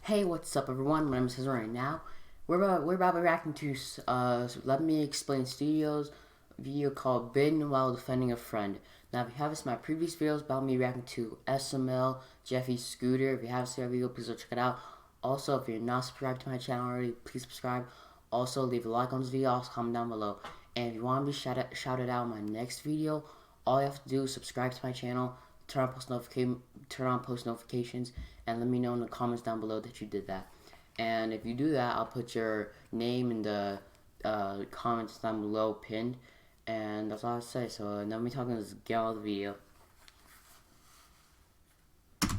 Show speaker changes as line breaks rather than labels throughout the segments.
Hey, what's up, everyone? My name is Cesar. Right now, we're about to be reacting to Let Me Explain Studios video called "Bitten While Defending a Friend." Now, if you haven't seen my previous videos about me reacting to SML, Jeffy Scooter, if you haven't seen that video, please go check it out. Also, if you're not subscribed to my channel already, please subscribe. Also, leave a like on this video. Also, comment down below. And if you want to be shouted out in my next video, all you have to do is subscribe to my channel, turn on post notifications, and let me know in the comments down below that you did that. And if you do that, I'll put your name in the comments down below pinned. And that's all I have to say. So now me talking, let's get on with the video.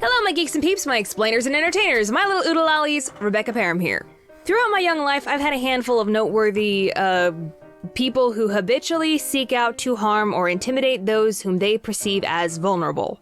Hello, my geeks and peeps, my explainers and entertainers, my little oodle-lollies, Rebecca Parham here. Throughout my young life, I've had a handful of noteworthy, people who habitually seek out to harm or intimidate those whom they perceive as vulnerable.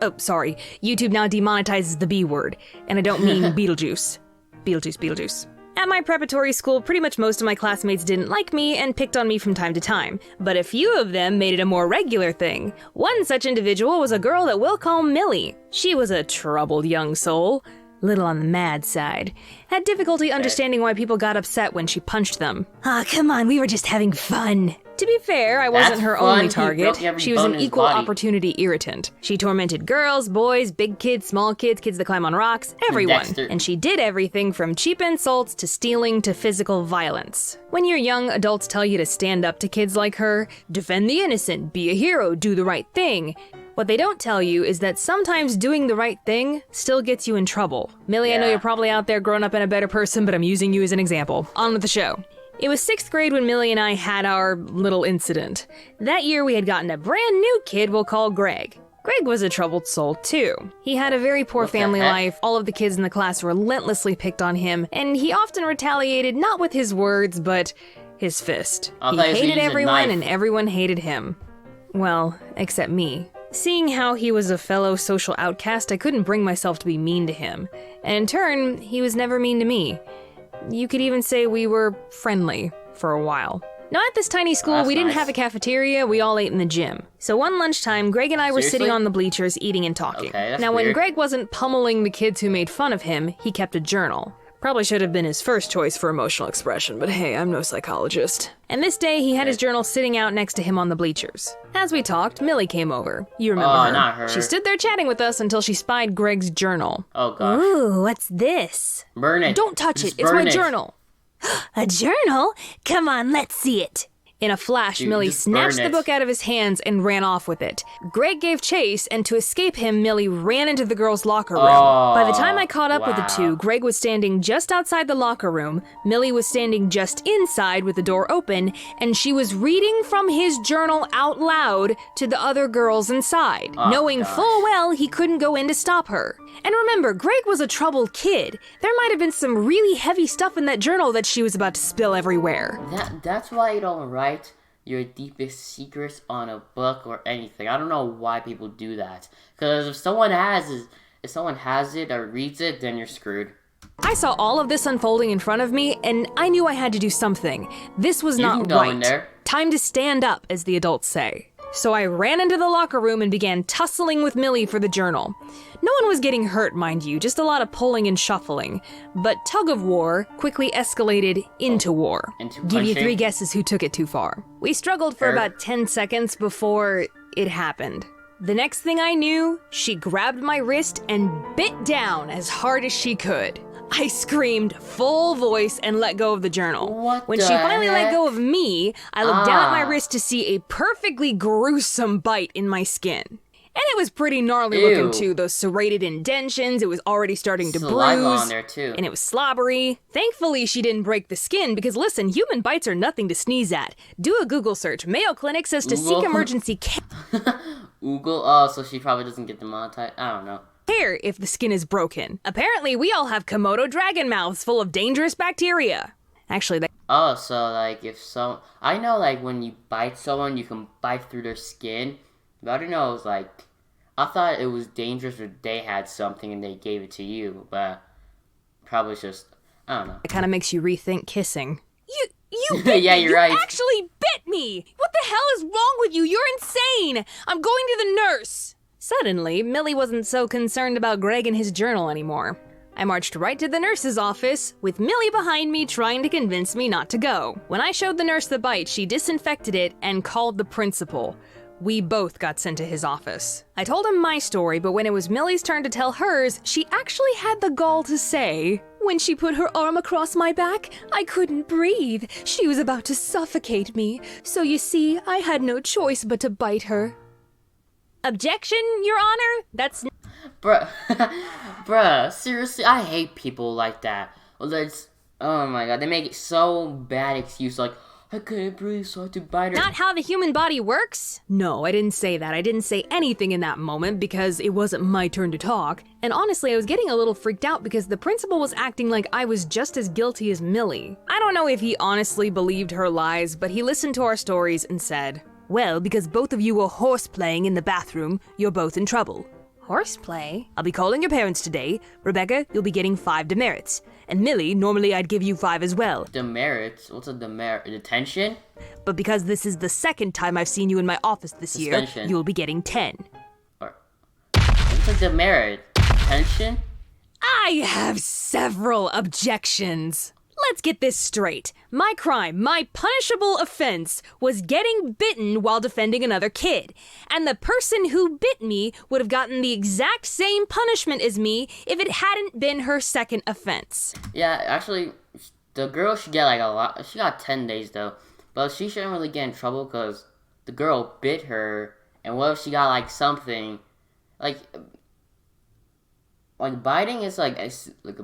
Oh, sorry, YouTube now demonetizes the B word, and I don't mean Beetlejuice. Beetlejuice. At my preparatory school, pretty much most of my classmates didn't like me and picked on me from time to time, but a few of them made it a more regular thing. One such individual was a girl that we'll call Millie. She was a troubled young soul, little on the mad side. Had difficulty understanding why people got upset when she punched them. Aw, come on, we were just having fun. To be fair, I wasn't her only target. She was an equal opportunity irritant. She tormented girls, boys, big kids, small kids, kids that climb on rocks, everyone.
Dexter.
And she did everything from cheap insults to stealing to physical violence. When you're young, adults tell you to stand up to kids like her, defend the innocent, be a hero, do the right thing. What they don't tell you is that sometimes doing the right thing still gets you in trouble. Millie, I know you're probably out there growing up in a better person, but I'm using you as an example. On with the show. It was 6th grade when Millie and I had our little incident. That year we had gotten a brand new kid we'll call Greg. Greg was a troubled soul too. He had a very poor family life, all of the kids in the class relentlessly picked on him, and he often retaliated not with his words, but his fist. He hated everyone and everyone hated him. Well, except me. Seeing how he was a fellow social outcast, I couldn't bring myself to be mean to him. And in turn, he was never mean to me. You could even say we were friendly for a while. Now at this tiny school, we didn't have a cafeteria, we all ate in the gym. So one lunchtime, Greg and I were sitting on the bleachers eating and talking. Now when Greg wasn't pummeling the kids who made fun of him, he kept a journal. Probably should have been his first choice for emotional expression, but hey, I'm no psychologist. And this day, he had his journal sitting out next to him on the bleachers. As we talked, Millie came over. You remember her.
Not her.
She stood there chatting with us until she spied Greg's journal.
Oh gosh.
Ooh, what's this?
Burn it.
Don't touch
Just
it, it's my
burn it.
journal.
A journal? Come on, let's see it.
In a flash, Millie snatched the book out of his hands and ran off with it. Greg gave chase, and to escape him, Millie ran into the girls' locker room. By the time I caught up with the two, Greg was standing just outside the locker room, Millie was standing just inside with the door open, and she was reading from his journal out loud to the other girls inside, knowing full well he couldn't go in to stop her. And remember, Greg was a troubled kid. There might have been some really heavy stuff in that journal that she was about to spill everywhere.
That's why you don't write your deepest secrets on a book or anything. I don't know why people do that. Because if someone has it or reads it, then you're screwed.
I saw all of this unfolding in front of me, and I knew I had to do something. This was not right. Time to stand up, as the adults say. So I ran into the locker room and began tussling with Millie for the journal. No one was getting hurt, mind you, just a lot of pulling and shuffling. But tug of war quickly escalated into war. Give you 3 guesses who took it too far. We struggled for about 10 seconds before it happened. The next thing I knew, she grabbed my wrist and bit down as hard as she could. I screamed full voice and let go of the journal. When she finally let go of me, I looked down at my wrist to see a perfectly gruesome bite in my skin. And it was pretty gnarly looking too, those serrated indentions, it was already starting to bruise.
On there too.
And it was slobbery. Thankfully, she didn't break the skin because listen, human bites are nothing to sneeze at. Do a Google search. Mayo Clinic says to seek emergency care.
Google? Oh, so she probably doesn't get demonetized? I don't know.
If the skin is broken. Apparently, we all have Komodo dragon mouths full of dangerous bacteria. Actually, they...
Oh, so like I know like when you bite someone, you can bite through their skin. But I don't know, it was like, I thought it was dangerous if they had something and they gave it to you, but probably it's just, I don't know.
It kind of makes you rethink kissing. You
bit yeah, you're right.
You actually bit me! What the hell is wrong with you? You're insane! I'm going to the nurse! Suddenly, Millie wasn't so concerned about Greg and his journal anymore. I marched right to the nurse's office, with Millie behind me trying to convince me not to go. When I showed the nurse the bite, she disinfected it and called the principal. We both got sent to his office. I told him my story, but when it was Millie's turn to tell hers, she actually had the gall to say, "When she put her arm across my back, I couldn't breathe. She was about to suffocate me. So you see, I had no choice but to bite her." Objection, Your Honor? That's
Bruh, bruh, seriously, I hate people like that. Well, oh my god, they make it so bad excuse, like, I couldn't breathe, so I had to bite her.
not how the human body works. No, I didn't say that. I didn't say anything in that moment because it wasn't my turn to talk. And honestly, I was getting a little freaked out because the principal was acting like I was just as guilty as Millie. I don't know if he honestly believed her lies, but he listened to our stories and said, "Well, because both of you were horseplaying in the bathroom, you're both in trouble." Horseplay? I'll be calling your parents today. Rebecca, you'll be getting 5 demerits. And Millie, normally I'd give you 5 as well.
Demerits? What's a demerit? Detention?
But because this is the second time I've seen you in my office this year,
Suspension.
you'll be getting 10.
Or, what's a demerit? Detention?
I have several objections. Let's get this straight. My crime, my punishable offense, was getting bitten while defending another kid. And the person who bit me would have gotten the exact same punishment as me if it hadn't been her second offense.
Yeah, actually, the girl should get like a lot. She got 10 days though. But she shouldn't really get in trouble because the girl bit her. And what if she got like something? Like biting is like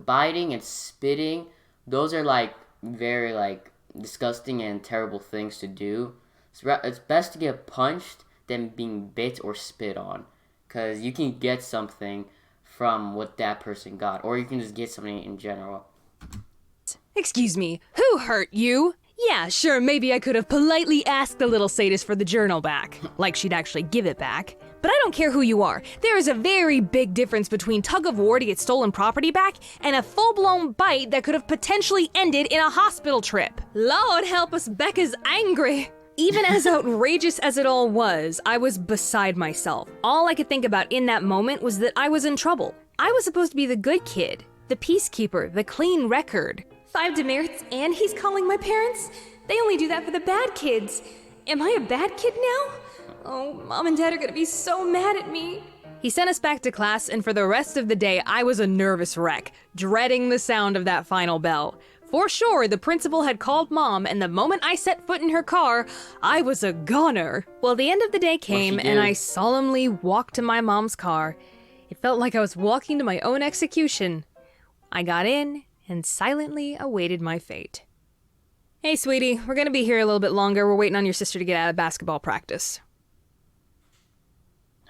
biting and spitting. Those are like very like disgusting and terrible things to do. It's best to get punched than being bit or spit on, because you can get something from what that person got, or you can just get something in general.
Excuse me, who hurt you? Yeah, sure, maybe I could have politely asked the little sadist for the journal back, like she'd actually give it back. But I don't care who you are. There is a very big difference between tug of war to get stolen property back and a full-blown bite that could have potentially ended in a hospital trip. Lord help us, Becca's angry. Even as outrageous as it all was, I was beside myself. All I could think about in that moment was that I was in trouble. I was supposed to be the good kid, the peacekeeper, the clean record. 5 demerits and he's calling my parents? They only do that for the bad kids. Am I a bad kid now? Oh, Mom and Dad are gonna be so mad at me. He sent us back to class, and for the rest of the day, I was a nervous wreck, dreading the sound of that final bell. For sure, the principal had called Mom, and the moment I set foot in her car, I was a goner. Well, the end of the day came, and I solemnly walked to my mom's car. It felt like I was walking to my own execution. I got in and silently awaited my fate. Hey, sweetie, we're gonna be here a little bit longer. We're waiting on your sister to get out of basketball practice.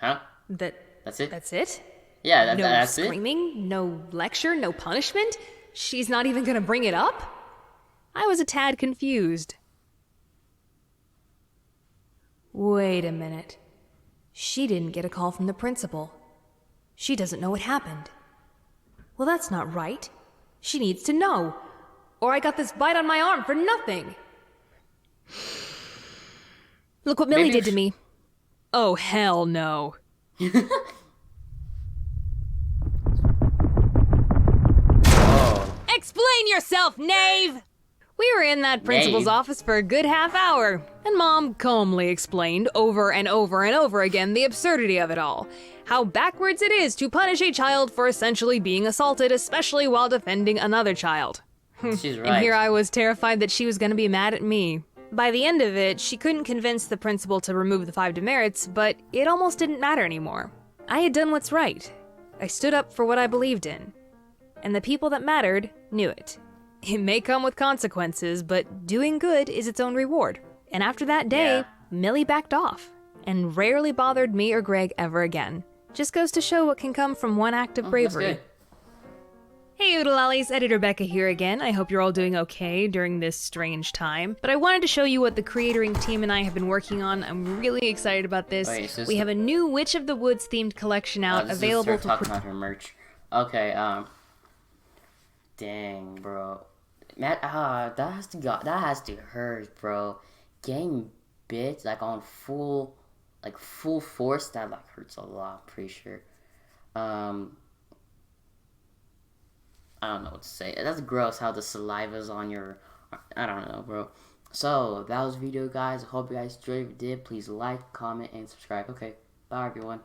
Huh?
That's
it?
That's it?
Yeah,
No
that's it.
screaming, no lecture, no punishment? She's not even gonna bring it up? I was a tad confused. Wait a minute. She didn't get a call from the principal. She doesn't know what happened. Well, that's not right. She needs to know. Or I got this bite on my arm for nothing. Look what Millie did to me. Oh, hell no. Explain yourself, knave! We were in that principal's office for a good half hour, and Mom calmly explained over and over and over again the absurdity of it all. How backwards it is to punish a child for essentially being assaulted, especially while defending another child.
She's right.
And here I was terrified that she was gonna be mad at me. By the end of it, she couldn't convince the principal to remove the 5 demerits, but it almost didn't matter anymore. I had done what's right. I stood up for what I believed in. And the people that mattered knew it. It may come with consequences, but doing good is its own reward. And after that day, Millie backed off, and rarely bothered me or Greg ever again. Just goes to show what can come from one act of bravery.
That's good.
Hey Oodalollies, Editor Becca here again. I hope you're all doing okay during this strange time. But I wanted to show you what the creatoring team and I have been working on. I'm really excited about this.
Wait,
we have a new Witch of the Woods themed collection out available
to talking about her merch. Okay, dang, bro. Matt, that has to hurt, bro. Getting bit like on full force, that like hurts a lot. I'm pretty sure. I don't know what to say. That's gross how the saliva's on your. I don't know, bro. So that was the video, guys. I hope you guys enjoyed. If you did, please like, comment, and subscribe. Okay, bye, everyone.